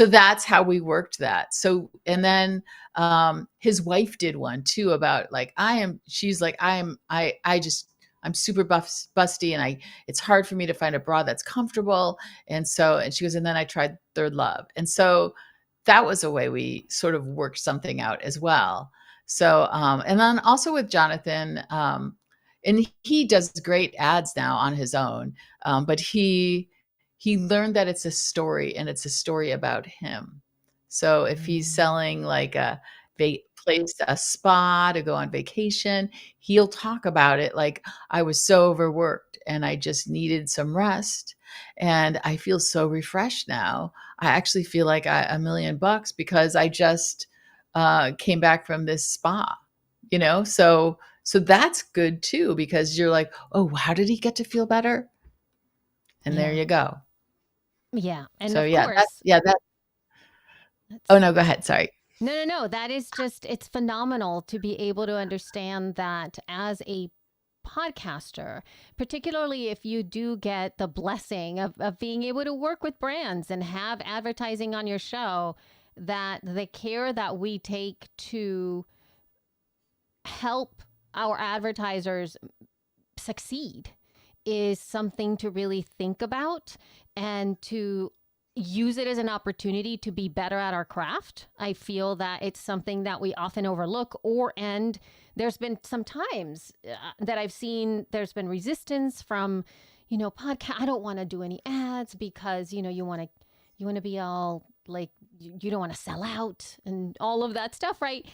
that's how we worked that. So, and then his wife did one too about like, I'm super busty and it's hard for me to find a bra that's comfortable. And she goes, and then I tried Third Love. And so that was a way we sort of worked something out as well. So, and then also with Jonathan, and he does great ads now on his own. But he learned that it's a story and it's a story about him. So if he's selling like a spa to go on vacation, he'll talk about it like, I was so overworked and I just needed some rest and I feel so refreshed now. I actually feel like $1 million because I just came back from this spa, so that's good too, because you're like, oh, how did he get to feel better? And there you go. Yeah. And so of yeah, course, oh no, go ahead. Sorry. No. That is just, it's phenomenal to be able to understand that as a podcaster, particularly if you do get the blessing of being able to work with brands and have advertising on your show, that the care that we take to help our advertisers succeed is something to really think about and to use it as an opportunity to be better at our craft. I feel that it's something that we often overlook, and there's been some times that I've seen there's been resistance from, podcast. I don't want to do any ads because, you want to be all like, you don't want to sell out and all of that stuff, right?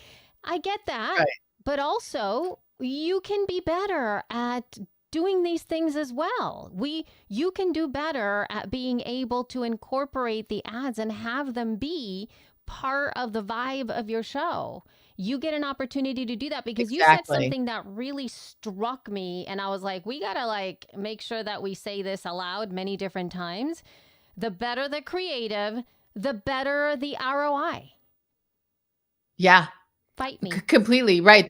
I get that. Right. But also you can be better at doing these things as well. You can do better at being able to incorporate the ads and have them be part of the vibe of your show. You get an opportunity to do that because you said something that really struck me, and I was like, we got to make sure that we say this aloud many different times. The better the creative, the better the ROI. Yeah. Fight me. Completely right.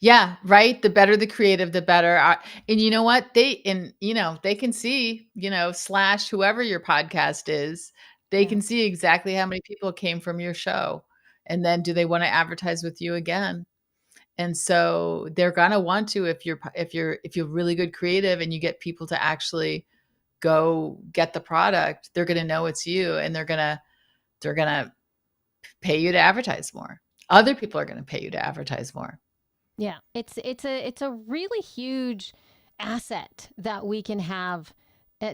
Yeah, right. The better the creative, the better. And you know what? They can see, / whoever your podcast is, they can see exactly how many people came from your show. And then do they want to advertise with you again? And so they're going to want to, if you're really good creative and you get people to actually go get the product, they're going to know it's you, and they're going to pay you to advertise more. Other people are going to pay you to advertise more. Yeah, it's a really huge asset that we can have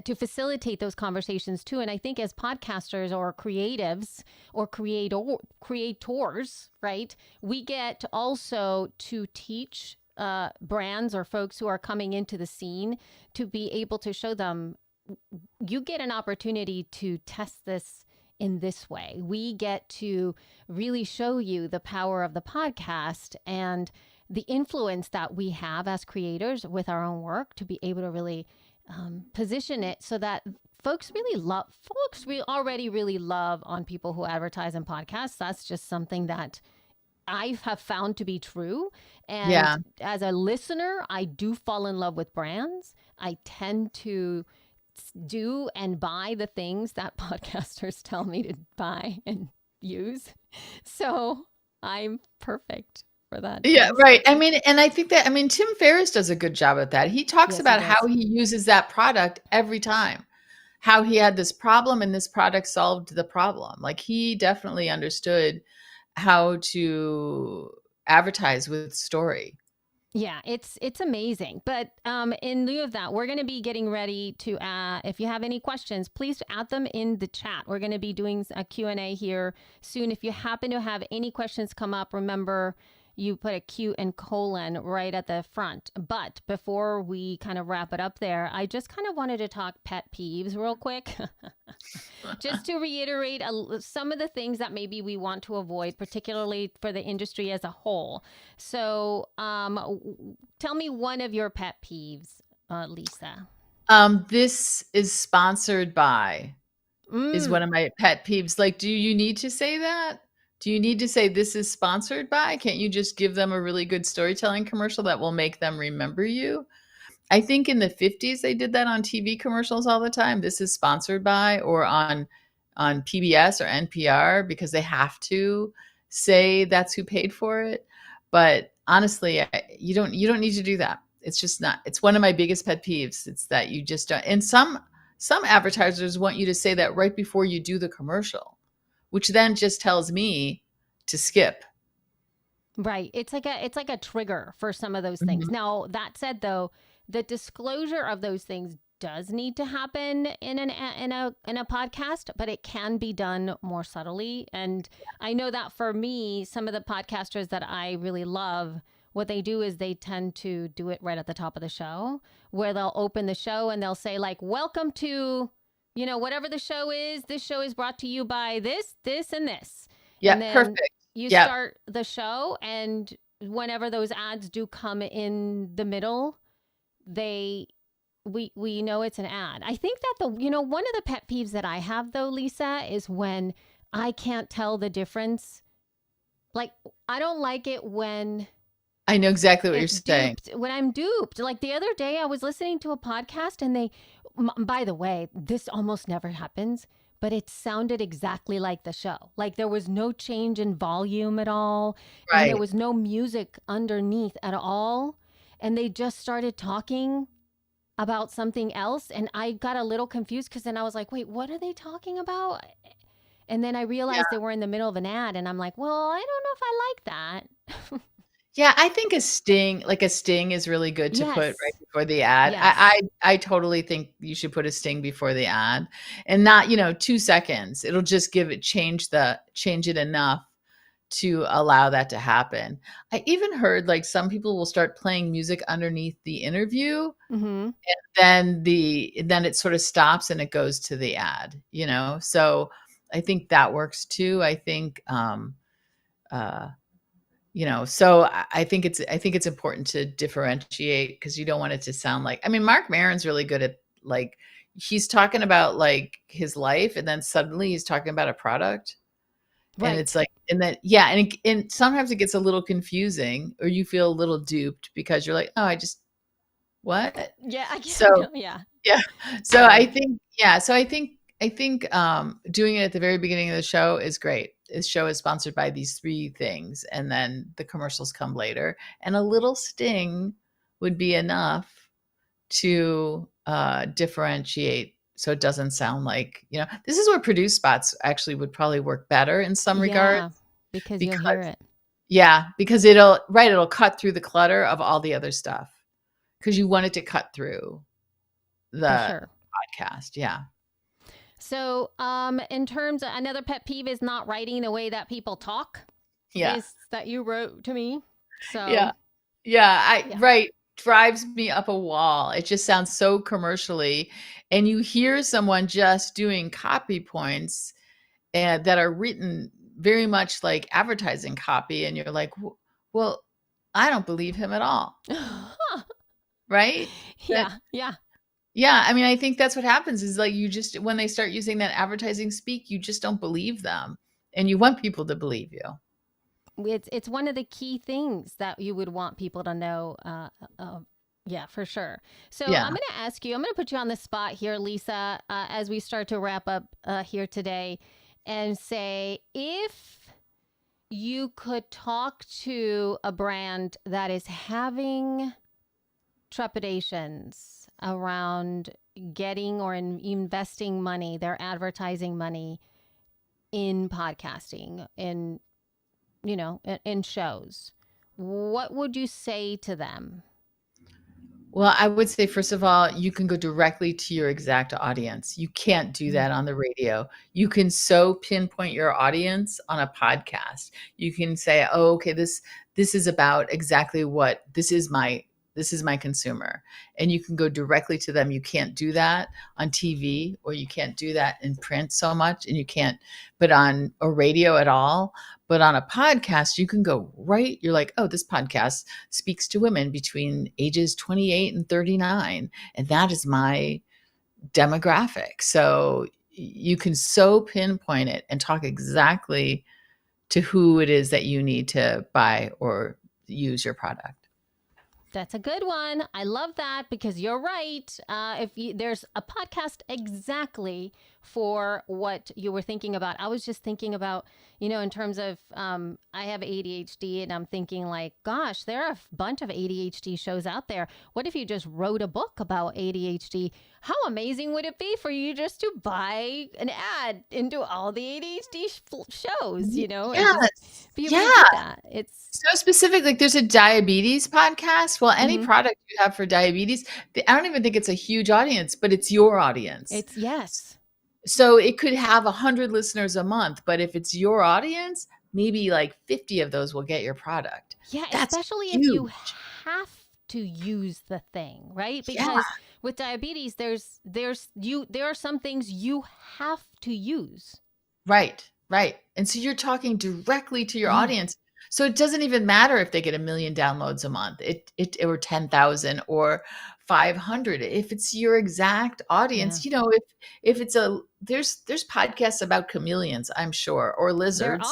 to facilitate those conversations too. And I think as podcasters or creatives or creators, right, we get also to teach brands or folks who are coming into the scene to be able to show them, you get an opportunity to test this in this way. We get to really show you the power of the podcast and the influence that we have as creators with our own work to be able to really position it so that folks already really love on people who advertise in podcasts. That's just something that I have found to be true. And as a listener, I do fall in love with brands. I tend to do and buy the things that podcasters tell me to buy and use. So I'm perfect for that. Yeah, right. And I think Tim Ferriss does a good job at that. He talks about how he uses that product every time, how he had this problem and this product solved the problem. Like, he definitely understood how to advertise with story. Yeah, it's amazing. But in lieu of that, we're going to be getting ready to, if you have any questions, please add them in the chat. We're going to be doing a Q&A here soon. If you happen to have any questions come up, remember you put a Q and colon right at the front. But before we kind of wrap it up there, I just kind of wanted to talk pet peeves real quick. Just to reiterate some of the things that maybe we want to avoid, particularly for the industry as a whole. So tell me one of your pet peeves, Lisa. This is sponsored by is one of my pet peeves. Like, do you need to say that? Do you need to say this is sponsored by? Can't you just give them a really good storytelling commercial that will make them remember you? I think in the 50s, they did that on TV commercials all the time. This is sponsored by, or on PBS or NPR, because they have to say that's who paid for it. But honestly, you don't need to do that. It's just not. It's one of my biggest pet peeves. It's that you just don't. And some advertisers want you to say that right before you do the commercial, which then just tells me to skip. Right. It's like a trigger for some of those things. Now, that said, though, the disclosure of those things does need to happen in a podcast, but it can be done more subtly. And I know that for me, some of the podcasters that I really love, what they do is they tend to do it right at the top of the show, where they'll open the show and they'll say, like, welcome to, whatever the show is. This show is brought to you by this, and this. Yeah, and then perfect. You start the show, and whenever those ads do come in the middle, we know it's an ad. I think that one of the pet peeves that I have, though, Lisa, is when I can't tell the difference Like, I don't like it when I know exactly what you're it's saying. duped. When I'm duped, like the other day, I was listening to a podcast, and by the way, this almost never happens, but it sounded exactly like the show. Like there was no change in volume at all, and there Right. was no music underneath at all, and they just started talking about something else, and I got a little confused because then I was like, wait, what are they talking about? And then I Yeah. realized they were in the middle of an ad, and I'm like, well, I don't know if I like that. Yeah, I think a sting is really good to put right Yes. before the ad. Yes. I totally think you should put a sting before the ad, and not, 2 seconds. It'll just change it enough to allow that to happen. I even heard like some people will start playing music underneath the interview, Mm-hmm. and then it sort of stops and it goes to the ad, So I think that works too. I think uh so I think it's important to differentiate, because you don't want it to sound like, I mean, Mark Maron's really good at, like, he's talking about like his life, and then suddenly he's talking about a product. And Right. it's like, and then, yeah. And sometimes it gets a little confusing, or you feel a little duped because you're like, oh, what? Yeah, I So, know. Yeah. yeah. So I think, yeah. So I think doing it at the very beginning of the show is great. This show is sponsored by these 3 things, and then the commercials come later. And a little sting would be enough to differentiate, so it doesn't sound like, this is where produced spots actually would probably work better in some regards. Yeah, because you'll hear it. Yeah, because it'll cut through the clutter of all the other stuff, because you want it to cut through For the sure. podcast. Yeah. So, in terms of another pet peeve is not writing the way that people talk. Yeah. Is that you wrote to me? So Yeah. Yeah. Right. Drives me up a wall. It just sounds so commercially. And you hear someone just doing copy points that are written very much like advertising copy. And you're like, well, I don't believe him at all. Right? Yeah. Yeah. Yeah. I mean, I think that's what happens is, like, when they start using that advertising speak, you just don't believe them. And you want people to believe you. It's one of the key things that you would want people to know. Yeah, for sure. So Yeah. I'm going to ask you, I'm going to put you on the spot here, Lisa, as we start to wrap up here today, and say, if you could talk to a brand that is having trepidations around getting or investing money, their advertising money in podcasting, in shows, what would you say to them? Well, I would say, first of all, you can go directly to your exact audience. You can't do that on the radio. You can so pinpoint your audience on a podcast. You can say, oh, okay, this is about exactly what this is my consumer. And you can go directly to them. You can't do that on TV, or you can't do that in print so much, and you can't, but on a radio at all. But on a podcast, you can go right. You're like, oh, this podcast speaks to women between ages 28 and 39. And that is my demographic. So you can so pinpoint it and talk exactly to who it is that you need to buy or use your product. That's a good one. I love that, because you're right. There's a podcast exactly for what you were thinking about. I was just thinking about, in terms of, I have ADHD, and I'm thinking like, gosh, there are a bunch of ADHD shows out there. What if you just wrote a book about ADHD? How amazing would it be for you just to buy an ad into all the ADHD shows, Yeah. and just be able to do Yeah. that. It's So specific. Like, there's a diabetes podcast. Well, any Mhm. product you have for diabetes, I don't even think it's a huge audience, but it's your audience. yes. So it could have 100 listeners a month, but if it's your audience, maybe like 50 of those will get your product. Yeah, That's especially if you huge. have to use the thing, right? Yeah. Because with diabetes, there are some things you have to use. Right. And so you're talking directly to your Yeah. audience. So it doesn't even matter if they get 1 million downloads a month, or 10,000 or 500. If it's your exact audience, if it's there's podcasts about chameleons, I'm sure, or lizards.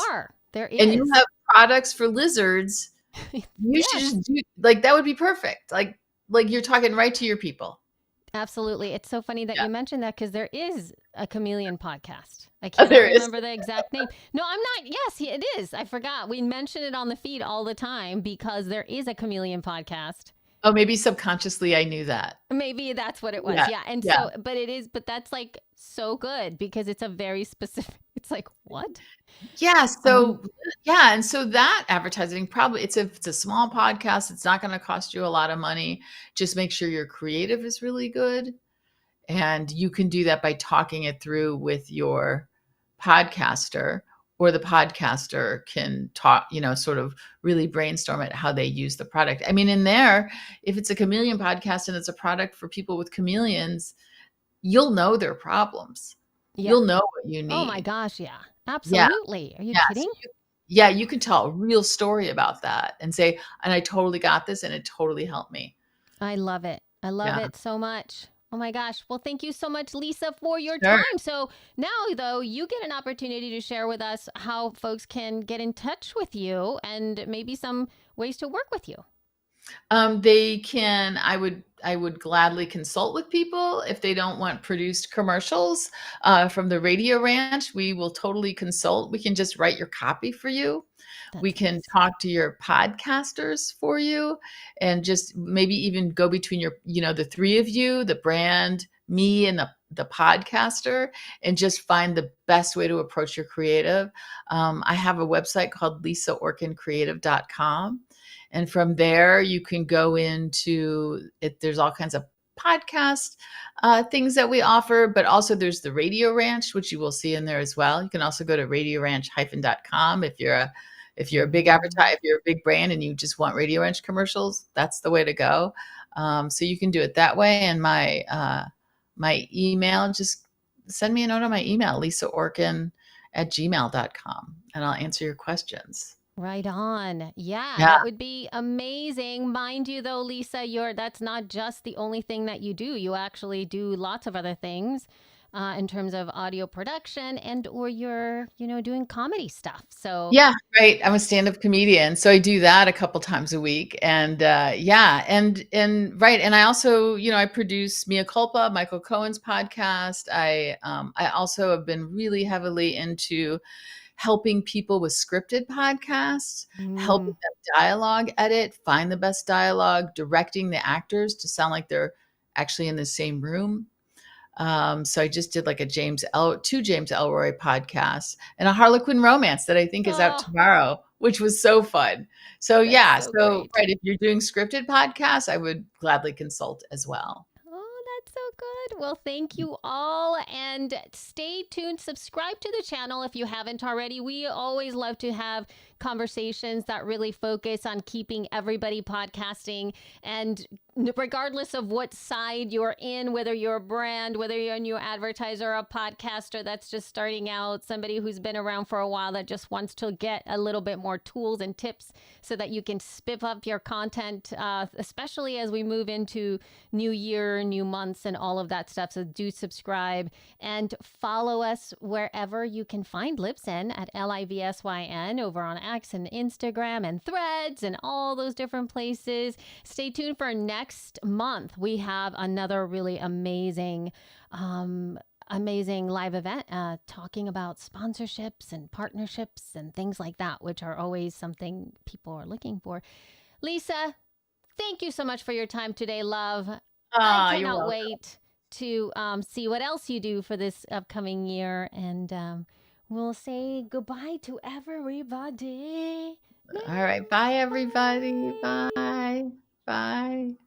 There is. And you have products for lizards, you should just do like that would be perfect. Like you're talking right to your people. Absolutely. It's so funny that you mentioned that because there is a chameleon podcast. I can't remember the exact name. No, I'm not. Yes, it is. I forgot. We mention it on the feed all the time because there is a chameleon podcast. Oh, maybe subconsciously I knew that. Maybe that's what it was. Yeah. And so, but that's like so good because it's a very specific, it's like, what? Yeah. So, and so that advertising probably, it's a small podcast. It's not going to cost you a lot of money. Just make sure your creative is really good. And you can do that by talking it through with your podcaster, or the podcaster can talk, sort of really brainstorm at how they use the product. I mean, in there, if it's a chameleon podcast and it's a product for people with chameleons, you'll know their problems. Yeah. You'll know what you need. Oh my gosh. Yeah, absolutely. Yeah. Are you kidding? So you can tell a real story about that and say, and I totally got this and it totally helped me. I love it. I love it so much. Oh my gosh. Well, thank you so much, Lisa, for your time. So now, though, you get an opportunity to share with us how folks can get in touch with you and maybe some ways to work with you. They can, I would gladly consult with people if they don't want produced commercials from the Radio Ranch. We will totally consult. We can just write your copy for you. We can talk to your podcasters for you and just maybe even go between your, the three of you, the brand, me, and the podcaster, and just find the best way to approach your creative. I have a website called lisaorkincreative.com. And from there, you can go into it. There's all kinds of podcast things that we offer, but also there's the Radio Ranch, which you will see in there as well. You can also go to radioranch-.com if you're a big advertiser, if you're a big brand and you just want Radio Ranch commercials, that's the way to go. So you can do it that way. And my email, just send me a note on my email, lisaorkin@gmail.com, and I'll answer your questions. Right on. Yeah, that would be amazing. Mind you, though, Lisa, that's not just the only thing that you do. You actually do lots of other things in terms of audio production or you're, doing comedy stuff. So yeah, right. I'm a stand-up comedian, so I do that a couple times a week. And and right. And I also, I produce Mea Culpa, Michael Cohen's podcast. I also have been really heavily into helping people with scripted podcasts, helping them dialogue edit, find the best dialogue, directing the actors to sound like they're actually in the same room. So I just did like two James Elroy podcasts and a Harlequin romance that I think is out tomorrow, which was so fun. So right, if you're doing scripted podcasts, I would gladly consult as well. So good. Well, thank you all. And stay tuned. Subscribe to the channel if you haven't already. We always love to have conversations that really focus on keeping everybody podcasting. And regardless of what side you're in, whether you're a brand, whether you're a new advertiser, a podcaster that's just starting out, somebody who's been around for a while that just wants to get a little bit more tools and tips so that you can spiff up your content, especially as we move into new year, new months, and all of that stuff. So do subscribe and follow us wherever you can find Libsyn at Livsyn over on X and Instagram and Threads and all those different places. Stay tuned for next month. We have another really amazing live event talking about sponsorships and partnerships and things like that, which are always something people are looking for. Lisa, thank you so much for your time today, love. I cannot wait to see what else you do for this upcoming year. And we'll say goodbye to everybody. All right. Bye, everybody. Bye. Bye.